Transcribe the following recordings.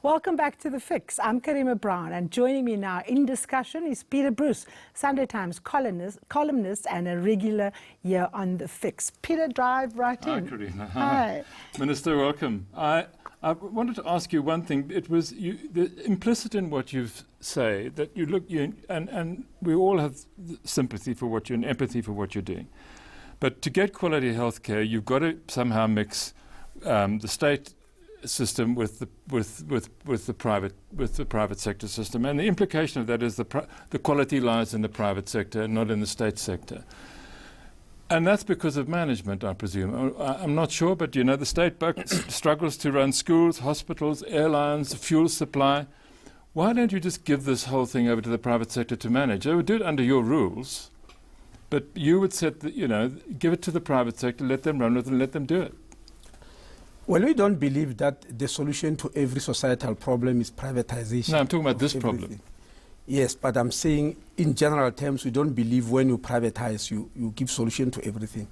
Welcome back to The Fix. I'm Karima Brown, and joining me now in discussion is Peter Bruce, Sunday Times columnist and a regular here on The Fix. Peter, dive right in. Hi, Karima. Hi. Minister, welcome. I wanted to ask you one thing. It was implicit in what you say that and we all have sympathy for what and empathy for what you're doing. But to get quality healthcare, you've got to somehow mix the state system with the private sector system, and the implication of that is the quality lies in the private sector, not in the state sector. And that's because of management, I presume. I'm not sure, but the state struggles to run schools, hospitals, airlines, fuel supply. Why don't you just give this whole thing over to the private sector to manage? They would do it under your rules, but you would set give it to the private sector, let them run with it, and let them do it. Well, we don't believe that the solution to every societal problem is privatization. No, I'm talking about this problem. Yes, but I'm saying in general terms, we don't believe when you privatize, you give solution to everything.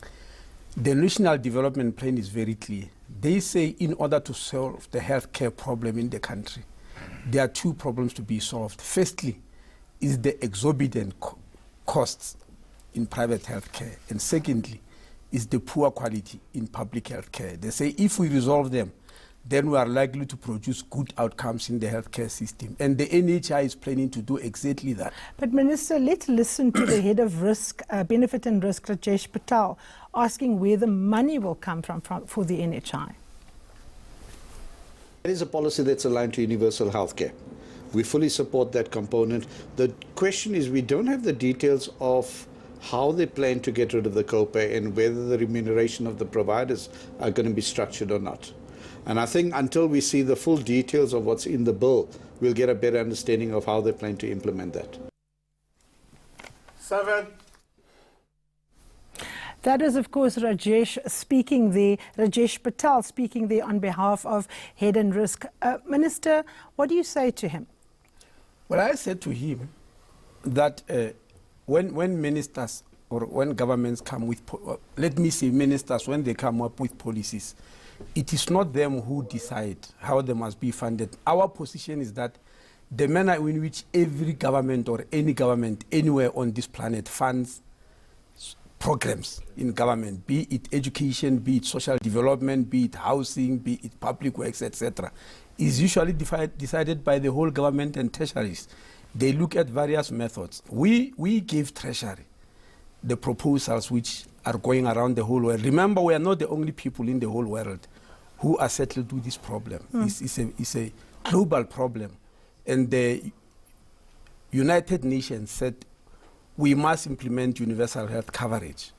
The National Development Plan is very clear. They say in order to solve the healthcare problem in the country, there are two problems to be solved. Firstly, is the exorbitant costs in private healthcare. And secondly, is the poor quality in public health care. They say if we resolve them, then we are likely to produce good outcomes in the healthcare system. And the NHI is planning to do exactly that. But Minister, let's listen to the head of benefit and risk, Rajesh Patel, asking where the money will come from for the NHI. It is a policy that's aligned to universal healthcare. We fully support that component. The question is we don't have the details of how they plan to get rid of the copay and whether the remuneration of the providers are going to be structured or not. And I think until we see the full details of what's in the bill, we'll get a better understanding of how they plan to implement that. 7. That is, of course, Rajesh Patel speaking there on behalf of Head and Risk. Minister, what do you say to him? Well, I said to him that when ministers or when governments come with, let me say ministers, when they come up with policies, it is not them who decide how they must be funded. Our position is that the manner in which every government or any government anywhere on this planet funds programs in government, be it education, be it social development, be it housing, be it public works, etc., is usually decided by the whole government and treasuries. They look at various methods. We give Treasury the proposals which are going around the whole world. Remember, we are not the only people in the whole world who are settled to this problem. It's a global problem. And the United Nations said we must implement universal health coverage.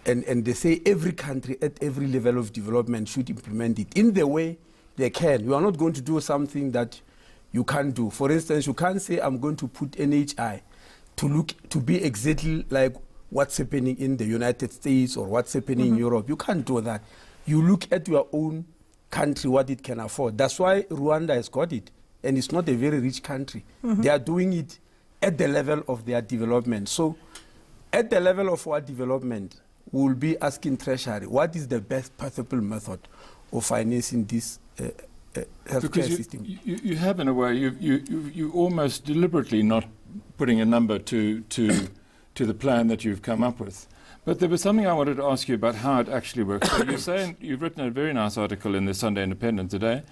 And they say every country at every level of development should implement it in the way they can. You are not going to do something that you can't do. For instance, you can't say I'm going to put NHI to be exactly like what's happening in the United States or what's happening in Europe. You can't do that. You look at your own country, what it can afford. That's why Rwanda has got it, and it's not a very rich country. They are doing it at the level of their development. So at the level of our development, we'll be asking Treasury, what is the best possible method of financing this healthcare system? You have, in a way, you almost deliberately not putting a number to the plan that you've come up with. But there was something I wanted to ask you about how it actually works. So you say, you've written a very nice article in the Sunday Independent today,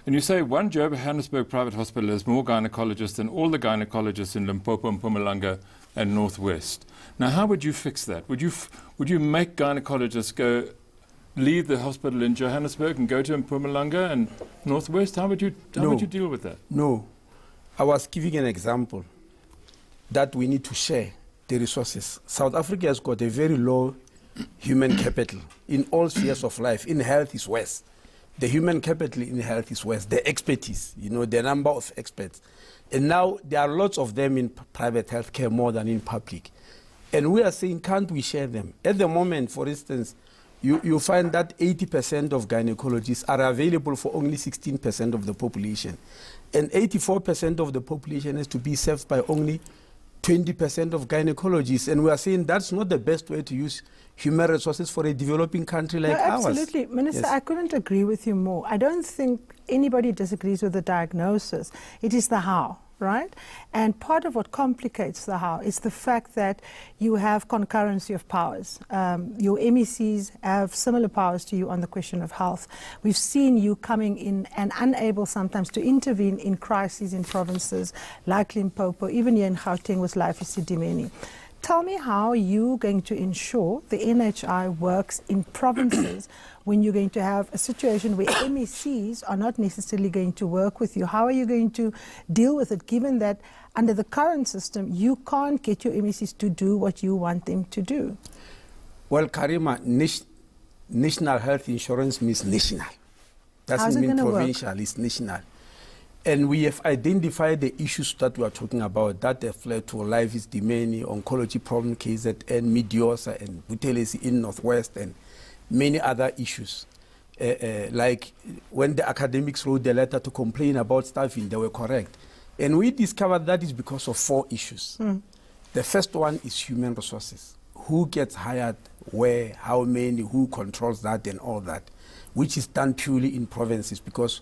and you say one Johannesburg private hospital has more gynecologists than all the gynecologists in Limpopo, Mpumalanga, and Northwest. Now, how would you fix that? Would you make gynecologists leave the hospital in Johannesburg and go to Mpumalanga and Northwest? How would you deal with that? No. I was giving an example that we need to share the resources. South Africa has got a very low human capital in all spheres of life. In health is worse. The human capital in health is worse. The expertise, the number of experts. And now there are lots of them in private healthcare more than in public. And we are saying, can't we share them? At the moment, for instance, you find that 80% of gynecologists are available for only 16% of the population. And 84% of the population has to be served by only 20% of gynecologists, and we are saying that's not the best way to use human resources for a developing country like ours. Absolutely. Minister, Yes. I couldn't agree with you more. I don't think anybody disagrees with the diagnosis. It is the how, right? And part of what complicates the how is the fact that you have concurrency of powers. Your MECs have similar powers to you on the question of health. We've seen you coming in and unable sometimes to intervene in crises in provinces like Limpopo, even here in Gauteng with Life Esidimeni. Tell me how you're going to ensure the NHI works in provinces when you're going to have a situation where MECs are not necessarily going to work with you. How are you going to deal with it, given that under the current system, you can't get your MECs to do what you want them to do? Well, Karima, national health insurance means national. How's Doesn't it mean gonna work? provincial, it's national. And we have identified the issues that we are talking about that have led to Life Esidimeni, oncology problem cases, and Midiosa and Buthelezi in Northwest, and many other issues. Like when the academics wrote the letter to complain about staffing, they were correct. And we discovered that is because of 4 issues. The first one is human resources. Who gets hired, where, how many, who controls that, and all that, which is done purely in provinces, because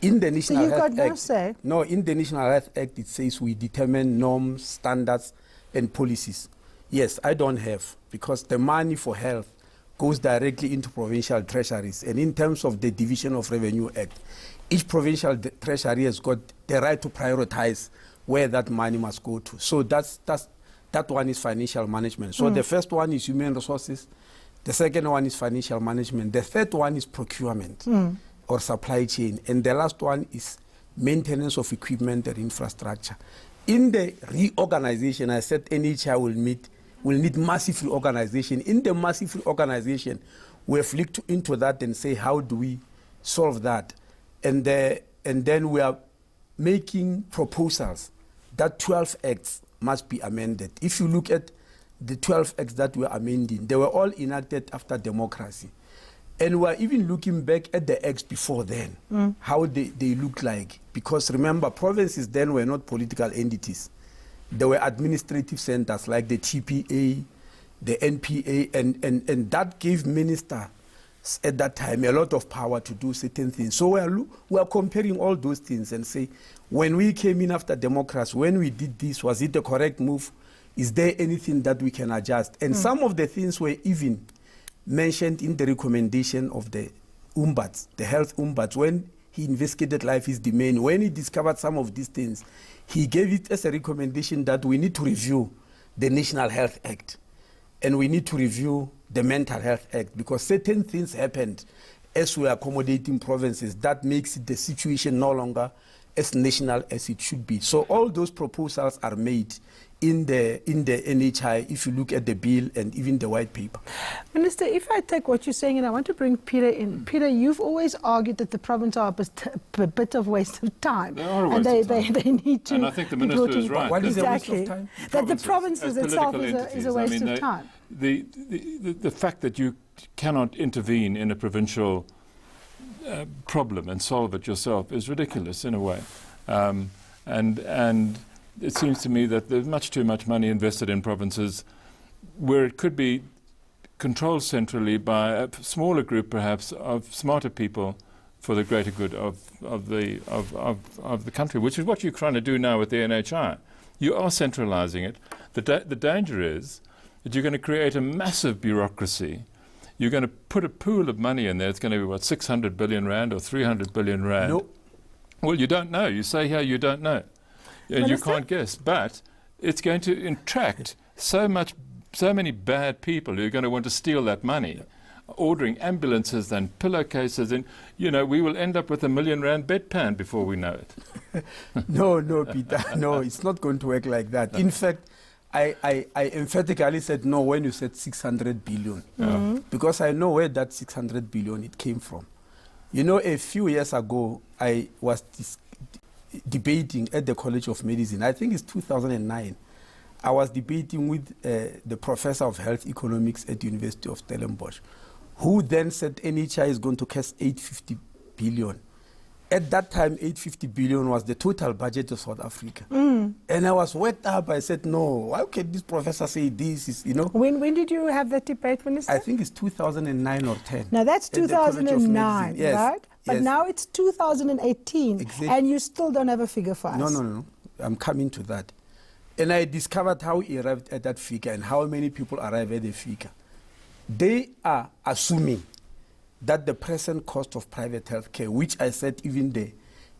in the National you've Health got no Act, say? no, in the National Health Act, it says we determine norms, standards, and policies. Yes, I don't have, because the money for health goes directly into provincial treasuries. And in terms of the Division of Revenue Act, each provincial treasury has got the right to prioritize where that money must go to. So that one is financial management. So the first one is human resources. The second one is financial management. The third one is procurement or supply chain. And the last one is maintenance of equipment and infrastructure. In the reorganization, I said NHI will need massive reorganization. In the massive reorganization, we have looked into that and say, how do we solve that? And then we are making proposals that 12 acts must be amended. If you look at the 12 acts that we're amending, they were all enacted after democracy. And we're even looking back at the acts before then, how they look like. Because remember, provinces then were not political entities. They were administrative centers like the TPA, the NPA, and that gave ministers at that time a lot of power to do certain things. So we are comparing all those things and say, when we came in after democracy, when we did this, was it the correct move? Is there anything that we can adjust? And some of the things were even mentioned in the recommendation of the Ombuds, the health Ombuds, when he investigated Life Esidimeni. When he discovered some of these things, he gave it as a recommendation that we need to review the National Health Act and we need to review the Mental Health Act, because certain things happened as we are accommodating provinces that makes the situation no longer as national as it should be. So all those proposals are made in the NHI, if you look at the bill and even the white paper. Minister, if I take what you're saying, and I want to bring Peter in. Peter, you've always argued that the province are a bit of waste of time. They are a and waste of time. they need to. And I think the be minister brought is in- right. What is a waste Exactly. of time? That the provinces as itself political is a entities. waste I mean, of time. The fact that you cannot intervene in a provincial problem and solve it yourself is ridiculous in a way. And it seems to me that there's much too much money invested in provinces where it could be controlled centrally by a smaller group, perhaps, of smarter people for the greater good of the country, which is what you're trying to do now with the NHI. You are centralizing it. The danger is that you're going to create a massive bureaucracy. You're going to put a pool of money in there. It's going to be, what, 600 billion rand or 300 billion rand? No. Well, you don't know. You say here you don't know. And you can't guess. But it's going to attract so many bad people who are going to want to steal that money, ordering ambulances and pillowcases. And, we will end up with R1 million bedpan before we know it. No, Peter. No, it's not going to work like that. In fact, I emphatically said no when you said 600 billion. Because I know where that 600 billion it came from. A few years ago, I was debating at the College of Medicine. I think it's 2009. I was debating with the professor of health economics at the University of Stellenbosch, who then said NHI is going to cost 850 billion. At that time, 850 billion was the total budget of South Africa. And I was worked up. I said, no, how can this professor say this is, you know? When did you have that debate, Minister? I think it's 2009 or 10. Now that's At the College of 2009, Medicine. Yes, right? But yes. now it's 2018, Exactly. and you still don't have a figure for us. No. I'm coming to that. And I discovered how he arrived at that figure and how many people arrive at the figure. They are assuming that the present cost of private healthcare, which I said even the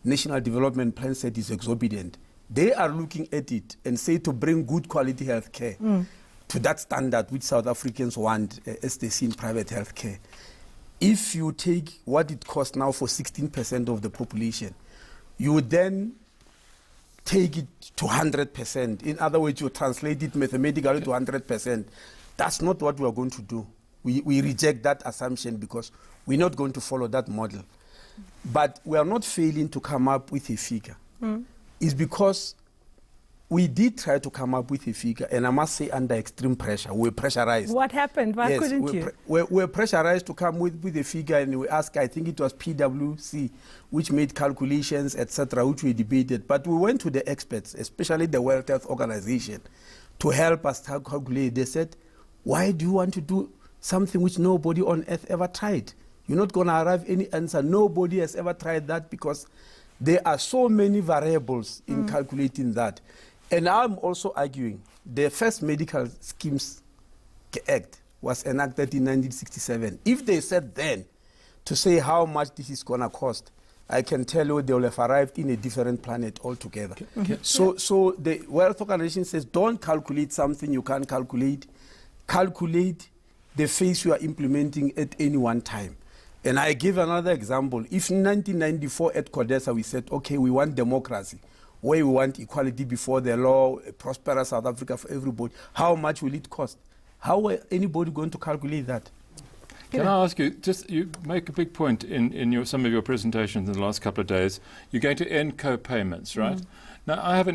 National Development Plan said is exorbitant, they are looking at it and say to bring good quality healthcare to that standard which South Africans want as they see in private healthcare. If you take what it costs now for 16% of the population, you would then take it to 100%. In other words, you translate it mathematically to 100%. That's not what we are going to do. We reject that assumption because we're not going to follow that model. But we are not failing to come up with a figure. It's because we did try to come up with a figure, and I must say under extreme pressure. We were pressurized. What happened? Why Yes, couldn't you? We were pressurized to come with a figure, and we asked, I think it was PwC, which made calculations, etc., which we debated. But we went to the experts, especially the World Health Organization, to help us calculate. They said, why do you want to do something which nobody on earth ever tried? You're not going to arrive any answer. Nobody has ever tried that because there are so many variables in calculating that. And I'm also arguing the first Medical Schemes Act was enacted in 1967. If they said then to say how much this is going to cost, I can tell you they will have arrived in a different planet altogether. So the World Organization says don't calculate something you can't calculate. Calculate the phase you are implementing at any one time. And I give another example. If in 1994 at CODESA we said, okay, we want democracy, where we want equality before the law, a prosperous South Africa for everybody, how much will it cost? How are anybody going to calculate that? Can I ask you, you make a big point in some of your presentations in the last couple of days. You're going to end co-payments, right? Now, I have a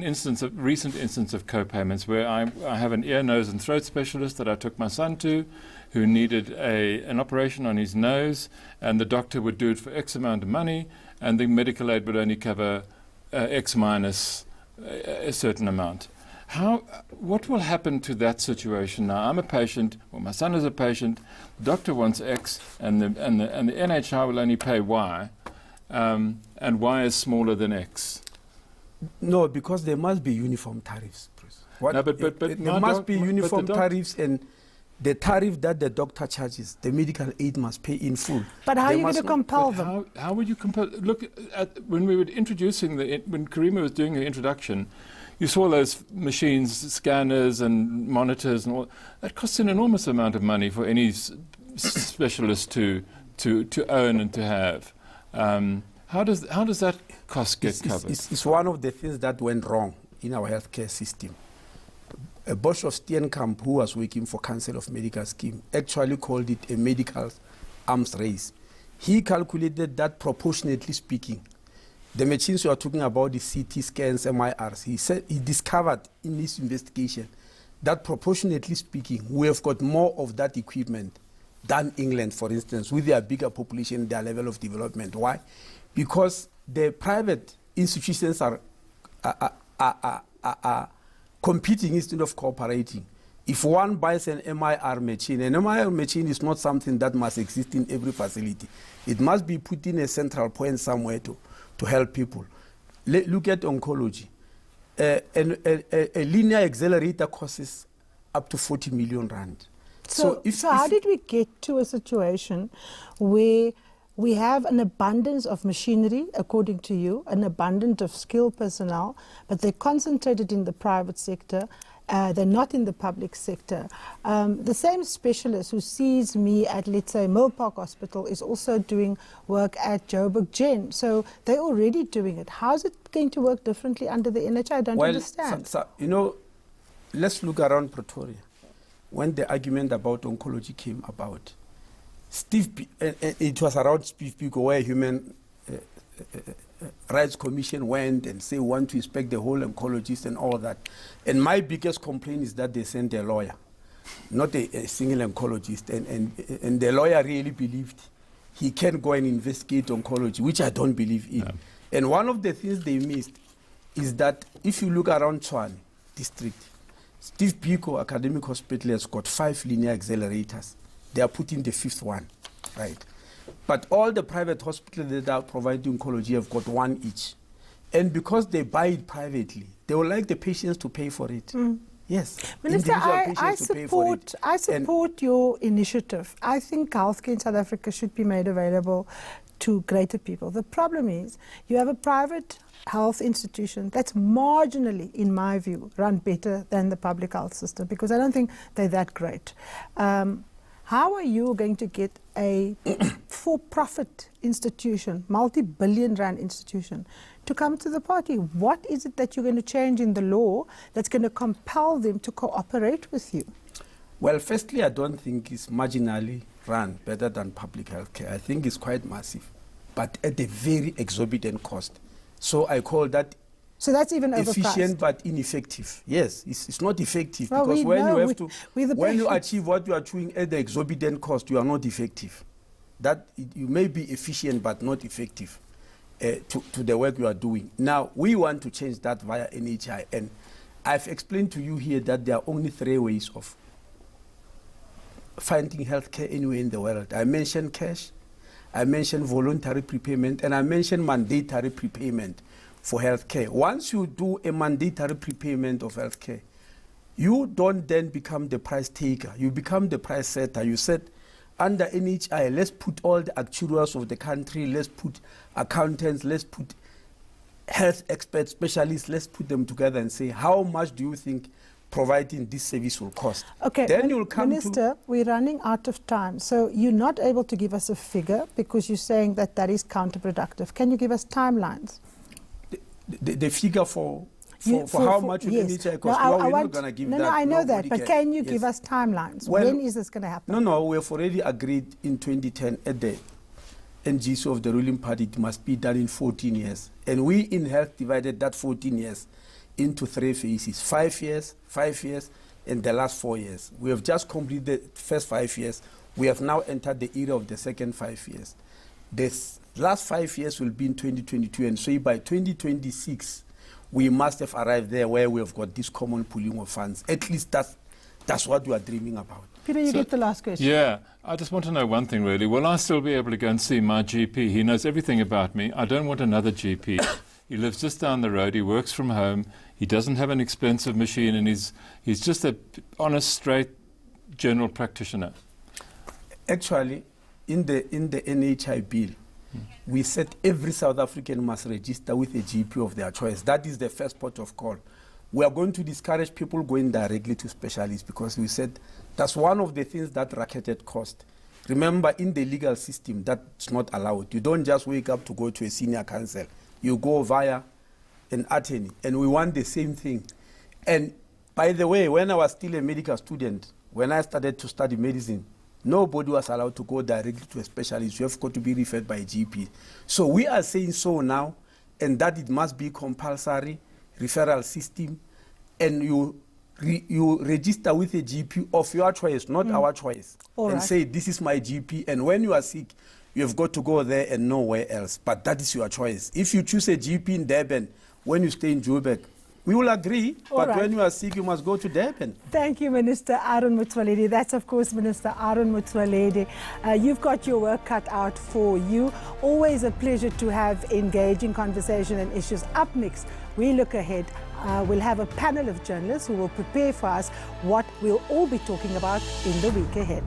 recent instance of co-payments where I have an ear, nose and throat specialist that I took my son to, who needed an operation on his nose, and the doctor would do it for X amount of money, and the medical aid would only cover X minus a certain amount. What will happen to that situation now? I'm a patient, or my son is a patient, the doctor wants X, and the NHI will only pay Y, and Y is smaller than X. No, because there must be uniform tariffs. No, there must be uniform tariffs, and the tariff that the doctor charges, the medical aid must pay in full. But how are you going to compel them? How would you compel? Look, when we were introducing when Karima was doing her introduction, you saw those machines, scanners and monitors and all. That costs an enormous amount of money for any specialist to own and to have. How does that cost get covered? It's one of the things that went wrong in our healthcare system. Bosch of Steenkamp, who was working for Council of Medical Scheme, actually called it a medical arms race. He calculated that proportionately speaking, the machines you are talking about, the CT scans, MIRs, he discovered in his investigation that proportionately speaking, we have got more of that equipment than England, for instance, with their bigger population, their level of development. Why? Because the private institutions are competing instead of cooperating. If one buys an MIR machine is not something that must exist in every facility. It must be put in a central point somewhere to help people. Look at oncology. A linear accelerator costs up to 40 million rand. So how did we get to a situation where we have an abundance of machinery, according to you, an abundance of skilled personnel, but they're concentrated in the private sector, they're not in the public sector. The same specialist who sees me at, let's say, Millpark Hospital is also doing work at Joburg Gen. So they're already doing it. How's it going to work differently under the NHI? I don't understand. Let's look around Pretoria. When the argument about oncology came about, it was around Steve Biko where Human Rights Commission went and say want to inspect the whole oncologist and all that. And my biggest complaint is that they sent a lawyer, not a single oncologist. And the lawyer really believed he can go and investigate oncology, which I don't believe in. Yeah. And one of the things they missed is that if you look around Tshwane district, Steve Biko Academic Hospital has got 5 linear accelerators. They are putting the 5th one, right? But all the private hospitals that are providing oncology have got 1 each. And because they buy it privately, they would like the patients to pay for it. Yes. Minister, individual I patients to pay for it. support your initiative. I think healthcare in South Africa should be made available to greater people. The problem is you have a private health institution that's marginally, in my view, run better than the public health system, because I don't think they're that great. How are you going to get a for-profit institution, multi-billion rand institution, to come to the party? What is it that you're going to change in the law that's going to compel them to cooperate with you? Well, firstly, I don't think it's marginally run better than public health care. I think it's quite massive, but at a very exorbitant cost. So I call that so that's even efficient overpriced. But ineffective. Yes, it's not effective, Well, because when when you achieve what you are doing at the exorbitant cost, you are not effective. You may be efficient but not effective to the work you are doing. Now, we want to change that via NHI, and I've explained to you here that there are only 3 ways of finding healthcare anywhere in the world. I mentioned cash, I mentioned voluntary prepayment, and I mentioned mandatory prepayment for healthcare. Once you do a mandatory prepayment of healthcare, you don't then become the price taker. You become the price setter. You said, under NHI, let's put all the actuaries of the country, let's put accountants, let's put health experts, specialists, let's put them together and say, how much do you think providing this service will cost? Okay, then you'll come Minister, we're running out of time. So you're not able to give us a figure because you're saying that that is counterproductive. Can you give us timelines? The figure for how much will NHI cost? No, we're not going to give that. No, I know that, but can you Yes. give us timelines? Well, when is this going to happen? No, we have already agreed in 2010 at the NGC of the ruling party it must be done in 14 years. And we in health divided that 14 years into 3 phases, 5 years, 5 years, and the last 4 years. We have just completed the first 5 years. We have now entered the era of the second 5 years. This last 5 years will be in 2022, and so by 2026, we must have arrived there where we have got this common pooling of funds. At least that's what we are dreaming about. Peter, you get the last question. Yeah, I just want to know one thing really. Will I still be able to go and see my GP? He knows everything about me. I don't want another GP. He lives just down the road. He works from home. He doesn't have an expensive machine, and he's just a honest, straight general practitioner. Actually, in the NHI bill, we said every South African must register with a GP of their choice. That is the first port of call. We are going to discourage people going directly to specialists, because we said that's one of the things that racketed cost. Remember, in the legal system, that's not allowed. You don't just wake up to go to a senior counsel. You go via an attorney, and we want the same thing. And by the way, when I was still a medical student, when I started to study medicine, nobody was allowed to go directly to a specialist. You have got to be referred by a GP. So we are saying so now, and that it must be compulsory referral system, and you register with a GP of your choice, not our choice, and say, this is my GP, and when you are sick, you have got to go there and nowhere else. But that is your choice. If you choose a GP in Durban, when you stay in Joburg, we will agree, but when you are sick, you must go to Durban. Thank you, Minister Aaron Motsoaledi. That's, of course, Minister Aaron Motsoaledi. You've got your work cut out for you. Always a pleasure to have engaging conversation and issues. Up next, we look ahead. We'll have a panel of journalists who will prepare for us what we'll all be talking about in the week ahead.